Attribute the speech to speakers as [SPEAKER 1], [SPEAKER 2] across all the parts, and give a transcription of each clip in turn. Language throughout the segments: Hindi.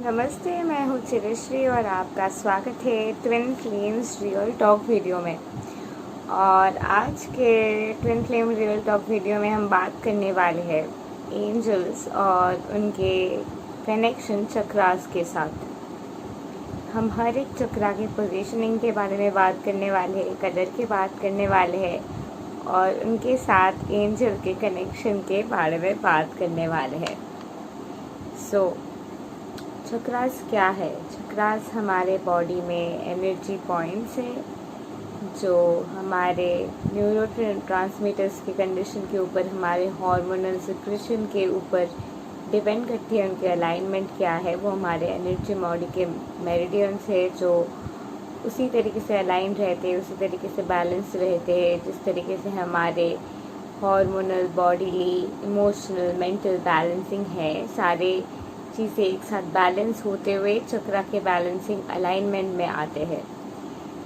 [SPEAKER 1] नमस्ते, मैं हूँ चिरश्री और आपका स्वागत है twin flames real talk video में। और आज के twin flame real talk video में हम बात करने वाले हैं एंजल्स और उनके कनेक्शन चक्रास के साथ। हम हर एक चक्रा की पोजीशनिंग के बारे में बात करने वाले हैं, कलर की बात करने वाले हैं और उनके साथ एंजल के कनेक्शन के बारे में बात करने वाले हैं। चक्रास क्या है? चक्रास हमारे बॉडी में एनर्जी पॉइंट्स हैं जो हमारे न्यूरोट्रांसमीटर्स की कंडीशन के ऊपर, हमारे हार्मोनल सिक्रेशन के ऊपर डिपेंड करती है। उनके अलाइनमेंट क्या है, वो हमारे एनर्जी बॉडी के मेरिडियंस है जो उसी तरीके से अलाइन रहते हैं, उसी तरीके से बैलेंस रहते हैं जिस तरीके से हमारे hormonal, bodily, emotional, mental balancing है। सारे चीज़ें एक साथ बैलेंस होते हुए चक्रा के बैलेंसिंग अलाइनमेंट में आते हैं।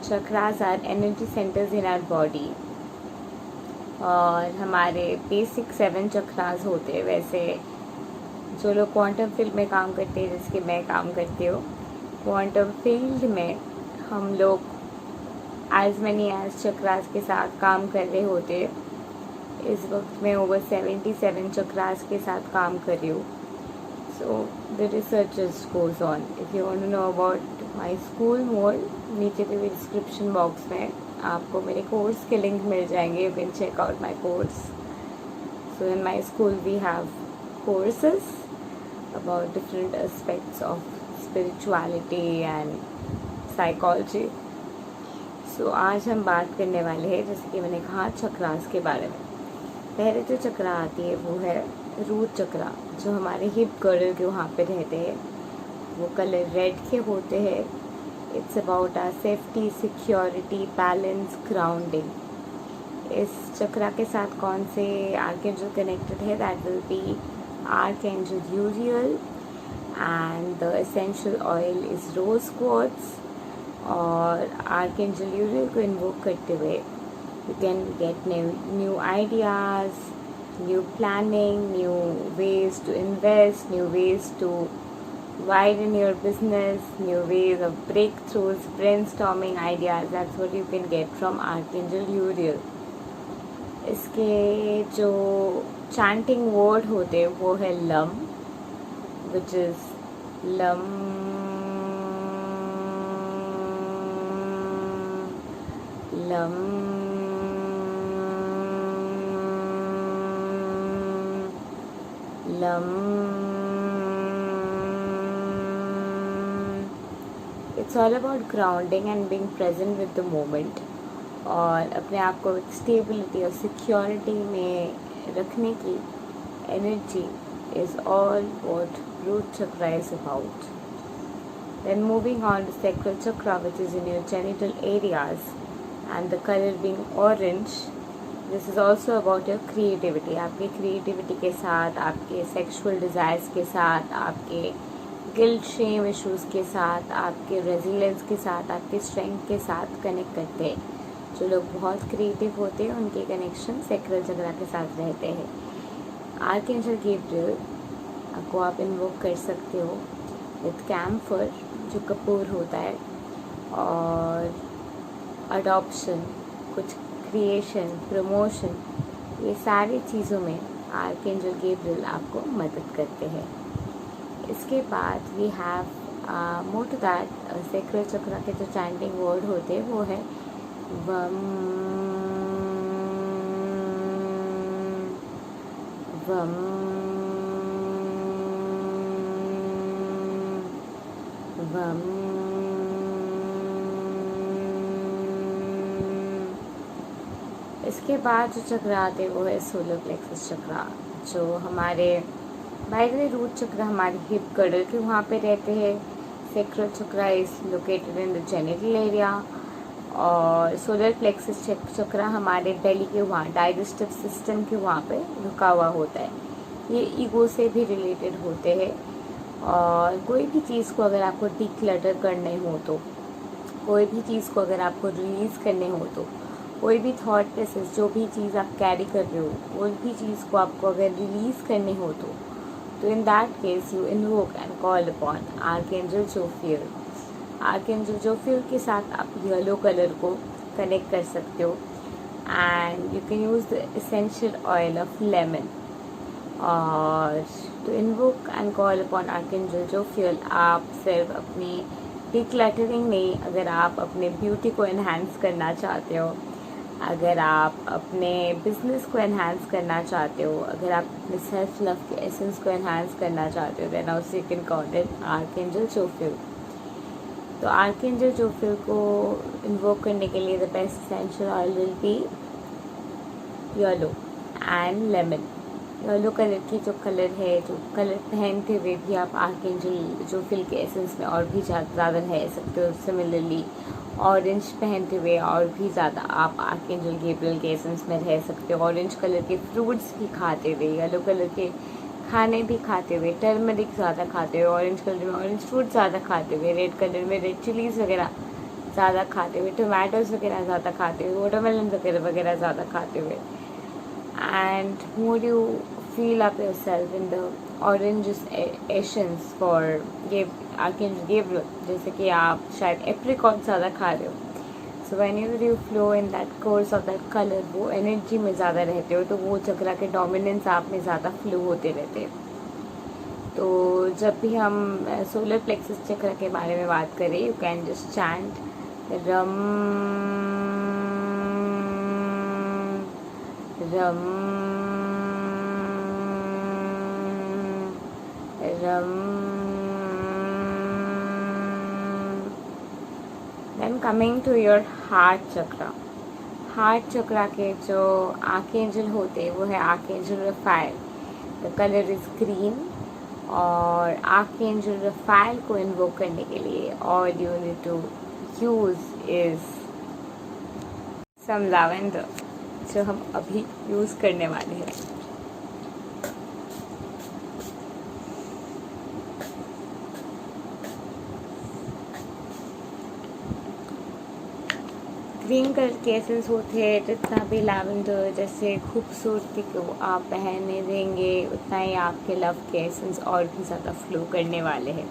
[SPEAKER 1] Chakras are energy centers in our body और हमारे बेसिक 7 चक्रास होते हैं। वैसे जो लोग क्वांटम फील्ड में काम करते हैं, जिसके मैं काम करती हूँ, क्वांटम फील्ड में हम लोग एज मैनी एज चक्रास के साथ काम कर रहे होते हैं। इस वक्त मैं ओवर 77 चक्रास के साथ काम कर रही हूँ। So the research just goes on. If you want to know about my school more, नीचे पे भी डिस्क्रिप्शन बॉक्स में आपको मेरे कोर्स के लिंक मिल जाएंगे. You can check out my course. So in my school we have courses about different aspects of spirituality and psychology. So आज हम बात करने वाले हैं, जैसे कि मैंने कहा, चक्रास के बारे में। पहले जो चक्रा आती है वो है रूट चक्रा, जो हमारे हिप गर्ल के वहाँ पे रहते हैं। वो कलर रेड के होते हैं। It's about our safety, security, balance, grounding. इस चक्रा के साथ कौन से आर्कएंजल कनेक्टेड है? That will be archangel Uriel and the essential oil is rose quartz. और आर्कएंजल यूरियल को इन्वोक करते हुए you can get new ideas, new planning, new ways to invest, new ways to widen your business, new ways of breakthroughs, brainstorming ideas. That's what you can get from Archangel Uriel. इसके जो chanting word होते हैं वो है lump, which is lump lump lump. It's all about grounding and being present with the moment और अपने आप को एक स्टेबिलिटी और सिक्योरिटी में रखने की energy is all what root chakra is about. Then moving on to sacral chakra, which is in your genital areas and the colour being orange. This is also about your creativity. आपके क्रिएटिविटी के साथ, आपके सेक्शुअल डिज़ायर्स के साथ, आपके गिल्ट शेम इश्यूज़ के साथ, आपके रेजिलियंस के साथ, आपके स्ट्रेंथ के साथ कनेक्ट करते हैं। जो लोग बहुत क्रिएटिव होते हैं उनके कनेक्शन सैक्रल चक्रा के साथ रहते हैं। आर्कएंजल गैब्रियल को आप इन्वोक कर सकते हो विथ कैम्फर, जो कपूर होता है, और अडॉप्शन, कुछ क्रिएशन, प्रमोशन, ये सारी चीज़ों में आर्कएंजल गैब्रियल आपको मदद करते हैं। इसके बाद we have more to that sacral chakra के जो चैंटिंग वर्ड होते हैं वो है वम वम वम। इसके बाद जो चक्र आते हैं वो है सोलर प्लेक्सस चक्रा, जो हमारे बाइगरी रूट चक्र हमारे हिप गर्डल के वहाँ पे रहते हैं। Sacral chakra is located in the genital area और सोलर प्लेक्सस चक्रा हमारे बेली के वहाँ, डाइजेस्टिव सिस्टम के वहाँ पे रुका हुआ होता है। ये ईगो से भी रिलेटेड होते हैं और कोई भी चीज़ को अगर आपको डिक्लटर करने हो तो, कोई भी चीज़ को अगर आपको रिलीज़ करने हो तो, कोई भी थॉट प्रोसेस, जो भी चीज़ आप कैरी कर रहे हो, कोई भी चीज़ को आपको अगर रिलीज़ करनी हो तो तो in that case you invoke and call upon archangel Jophiel. Archangel Jophiel के साथ आप येलो कलर को कनेक्ट कर सकते हो and you can use the essential oil of lemon. और तो invoke and call upon archangel Jophiel आप सिर्फ अपनी डिक्लटरिंग नहीं, अगर आप अपने ब्यूटी को एनहांस करना चाहते हो, अगर आप अपने बिजनेस को एनहांस करना चाहते हो, अगर आप अपने सेल्फ लव के एसेंस को एनहांस करना चाहते हो, then also you can call it archangel Jophiel. तो आर्कएंजल जोफियल को इन्वोक करने के लिए the best essential oil will be yellow and lemon. Yellow colour की जो कलर है, जो कलर पहनते हुए भी आप आर्कएंजल जोफियल के एसेंस में और भी ज़्यादा रह सकते हो। सिमिलरली ऑरेंज पहनते हुए और भी ज़्यादा आप आर्कएंजल गैब्रियल के एसेंस में रह सकते हो। ऑरेंज कलर के फ्रूट्स भी खाते हुए, येलो कलर के खाने भी खाते हुए, टर्मरिक ज़्यादा खाते हुए, ऑरेंज कलर में ऑरेंज फ्रूट ज़्यादा खाते हुए, रेड कलर में रेड चिलीज़ वगैरह ज़्यादा खाते हुए, टोमेटोज़ वगैरह ज़्यादा खाते हुए, वाटरमेलन वगैरह ज़्यादा खाते हुए। And would you feel up yourself in the orange essence for Archangel Gabriel, जैसे कि आप शायद एप्रिकॉट ज़्यादा खा रहे हो। सो whenever you flow in that course of that color, वो एनर्जी में ज़्यादा रहते हो, तो वो चक्रा के डोमिनेंस आप में ज़्यादा फ्लो होते रहते हैं। तो जब भी हम सोलर प्लेक्सस चक्र के बारे में बात करें, यू कैन जस्ट चैंट रम रम रम। Then coming to your heart chakra. Heart chakra के जो आर्कएंजल होते हैं वो है archangel Raphael. The colour is green. और आर्कएंजल रफाएल को इन्वोक करने के लिए all you need to use is some lavender, जो हम अभी यूज़ करने वाले हैं। ग्रीन कलर के एसेंस होते हैं, जितना भी लैवेंडर जैसे खूबसूरती को आप पहनने देंगे, उतना ही आपके लव के एसेंस और भी ज़्यादा फ्लो करने वाले हैं।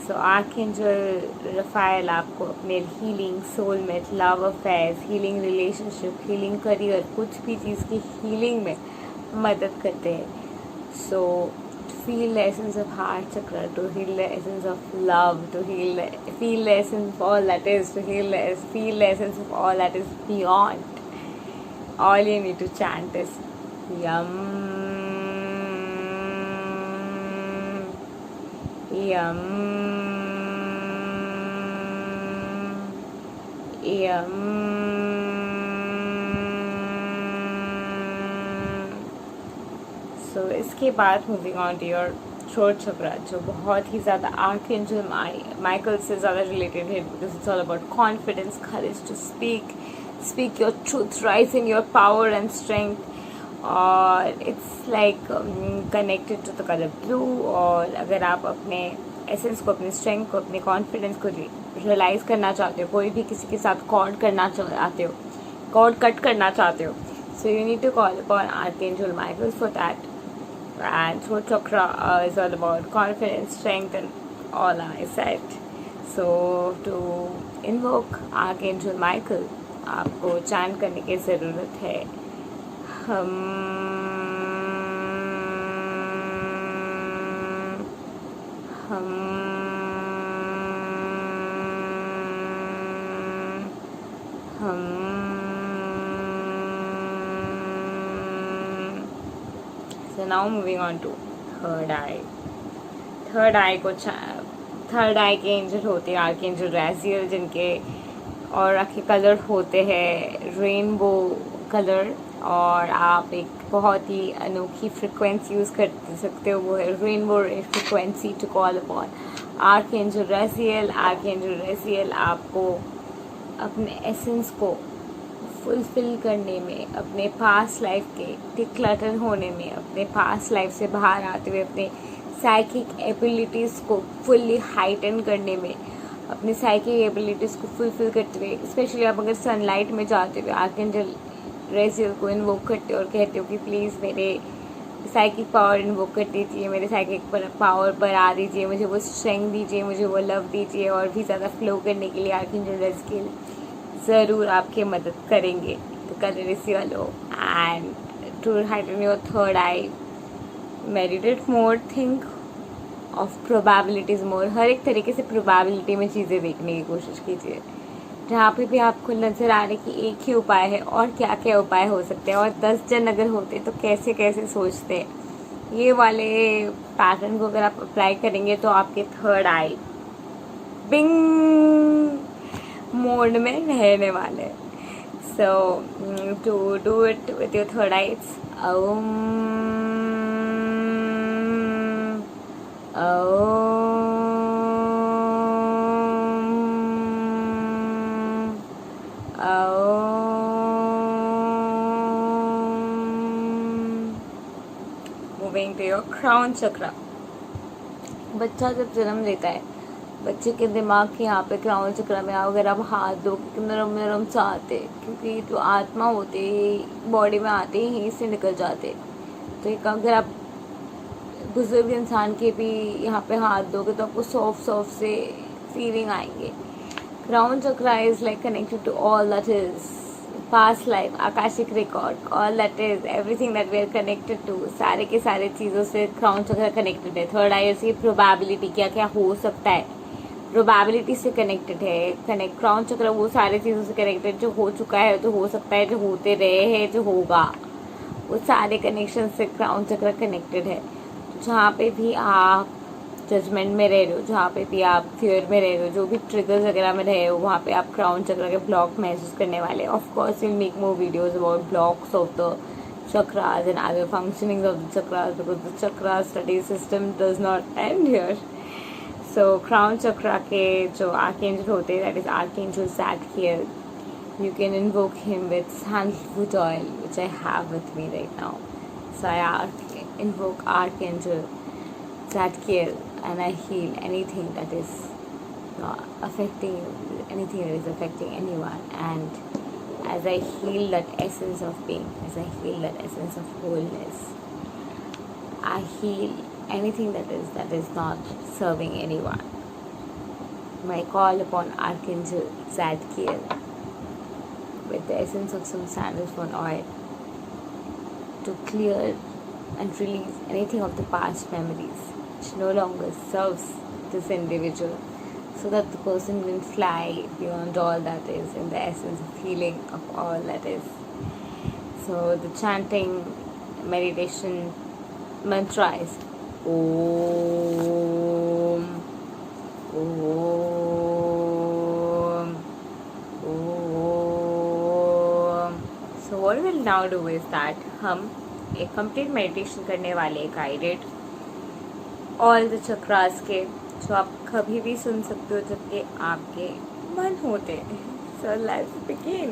[SPEAKER 1] सो आर्कएंजल रफाएल आपको अपने healing, soulmate, love affairs, healing relationship, healing career, कुछ भी चीज़ की हीलिंग में मदद करते हैं। सो feel the essence of heart chakra, to heal the essence of love, to feel the essence of all that is, to feel the essence of all that is beyond. All you need to chant is Yum, Yum, Yum. So इसके बाद moving on to your throat chakra, जो बहुत ही ज़्यादा आर्कएंजल माइकल से ज़्यादा रिलेटेड है, because it's all about confidence, courage to speak your truth, rise in your power and strength. और it's like connected to the colour blue. और अगर आप अपने एसेंस को, अपने स्ट्रेंथ को, अपने कॉन्फिडेंस को रियलाइज़ करना चाहते हो, कोई भी किसी के साथ कॉर्ड करना चाहते हो, कॉर्ड कट करना चाहते हो, so you need to call upon archangel Michael for that. And throat chakra is all about confidence, strength, and all I said. So to invoke Archangel Michael, आपको chant करने की ज़रूरत है हम So now moving on to third eye. Third eye के एंजल होते हैं आर्कएंजल राजियल, जिनके और के कलर होते हैं रेनबो कलर। और आप एक बहुत ही अनोखी फ्रिक्वेंसी यूज़ कर सकते हो, वो है rainbow frequency to call upon archangel Raziel. Archangel Raziel आपको अपने एसेंस को फुलफिल करने में, अपने पास्ट लाइफ के डिक्लटर होने में, अपने पास्ट लाइफ से बाहर आते हुए अपने साइकिक एबिलिटीज़ को फुल्ली हाइटन करने में, अपने साइकिक एबिलिटीज़ को फुलफिल करते हुए, स्पेशली आप अगर सनलाइट में जाते हुए आर्कएंजल राजियल को इन्वोक करते हो और कहते हो कि प्लीज़ मेरे साइकिक पावर इन्वोक कर दीजिए, मेरे साइकिक पावर बढ़ा दीजिए, मुझे वो स्ट्रेंथ दीजिए, मुझे वो लव दीजिए, और भी ज़्यादा फ्लो करने के लिए आर्कएंजल राज़कियल ज़रूर आपकी मदद करेंगे। तो colour is yellow and to heighten your third eye, meditate more, think of probabilities more. हर एक तरीके से प्रोबेबिलिटी में चीज़ें देखने की कोशिश कीजिए। जहाँ पे भी आपको नज़र आ रहा है कि एक ही उपाय है और क्या क्या उपाय हो सकते हैं, और 10 जन अगर होते तो कैसे कैसे सोचते हैं, ये वाले पैटर्न को अगर आप अप्लाई करेंगे तो आपके थर्ड आई बिंग मोड में रहने वाले। So to do it with your third eye, it's Om moving to your crown chakra. बच्चा जब जन्म लेता है, बच्चे के दिमाग के यहाँ पे क्राउन चक्रा में अगर आप हाथ दो, नरम नरम चाहते, क्योंकि जो आत्मा होते बॉडी में आते ही यहीं से निकल जाते। तो एक अगर आप बुजुर्ग इंसान के भी यहाँ पे हाथ दोगे तो आपको सॉफ्ट सॉफ्ट से फीलिंग आएंगे। Crown chakra is like connected to all that is past life, Akashic record, all that is everything that we are connected to, सारे के सारे चीज़ों से क्राउन चक्रा कनेक्टेड है। थर्ड आई से प्रोबेबिलिटी, क्या क्या हो सकता है, प्रोबेबिलिटी से कनेक्टेड है। क्राउन चक्र वो सारी चीज़ों से कनेक्टेड, जो हो चुका है, जो हो सकता है, जो होते रहे हैं, जो होगा, वो सारे कनेक्शन से क्राउन चक्र कनेक्टेड है। तो जहाँ पे भी आप जजमेंट में रह रहे हो, जहाँ पे भी आप फियर में रह रहे हो, जो भी ट्रिगर्स वगैरह में रहे हो, वहाँ पे आप क्राउन चक्र के ब्लॉक महसूस करने वाले। Of course will make more videos about blocks of the chakras and other functionings of the chakras, because the chakra study system does not end here. So crown chakra के जो archangel होते हैं, that is Archangel Zadkiel, you can invoke him with sandalwood oil, which I have with me right now. So I invoke Archangel Zadkiel and I heal anything that is affecting you, anything that is affecting anyone. And as I heal that essence of being, as I heal that essence of wholeness, I heal anything that is not serving anyone. I call upon Archangel Zadkiel with the essence of some sandalwood oil to clear and release anything of the past memories which no longer serves this individual, so that the person can fly beyond all that is in the essence of healing of all that is. So the chanting meditation mantra is Om, Om, Om. So what we'll now do is that हम एक complete meditation करने वाले, guided all the chakras के, जो आप कभी भी सुन सकते हो जबकि आपके मन होते हैं। So let's begin.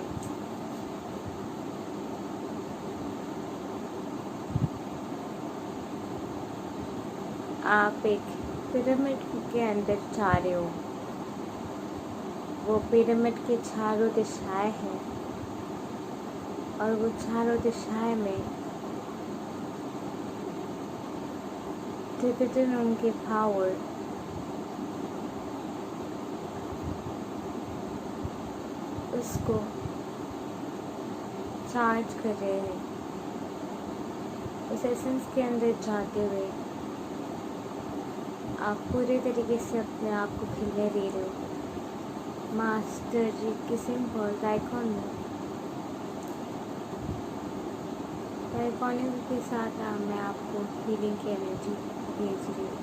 [SPEAKER 1] आप एक पिरामिड के अंदर जा रहे हो, वो पिरामिड के चारों दिशाएं हैं, और वो चारों दिशाएं में टिबेटन उनके पावर उसको चार्ज कर रहे हैं। उस एसेंस के अंदर जाते हुए आप पूरे तरीके से अपने आप को खिलने दे रहे हो। मास्टर जी के सिंबल आइकॉन के साथ मैं आपको हीलिंग की एनर्जी भेज रही हूँ।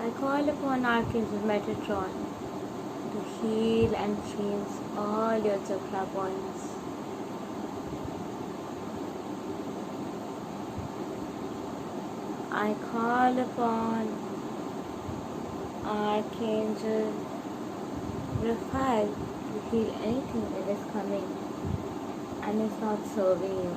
[SPEAKER 1] I call upon Archangel Metatron to heal and cleanse all your chakra points. I call upon Archangel Raphael to heal anything that is coming and is not serving you.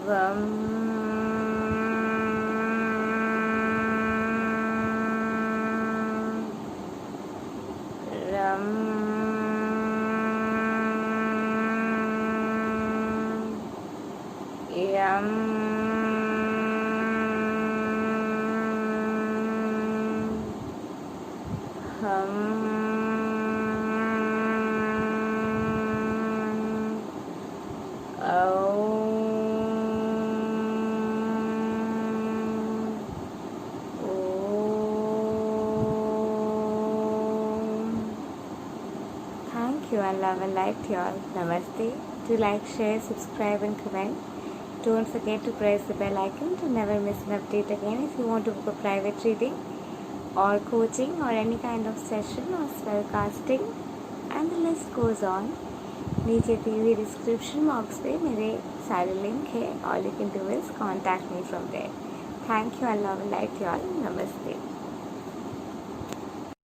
[SPEAKER 1] Vam Ram Yam Hum Thank you and love and light to y'all. Namaste. Do like, share, subscribe and comment. Don't forget to press the bell icon to never miss an update again if you want to book a private reading or coaching or any kind of session or spell casting, and the list goes on. नीचे दी हुई डिस्क्रिप्शन बॉक्स पे मेरे सारे लिंक है. All you can do is contact me from there. Thank you. I love like you all. नमस्ते.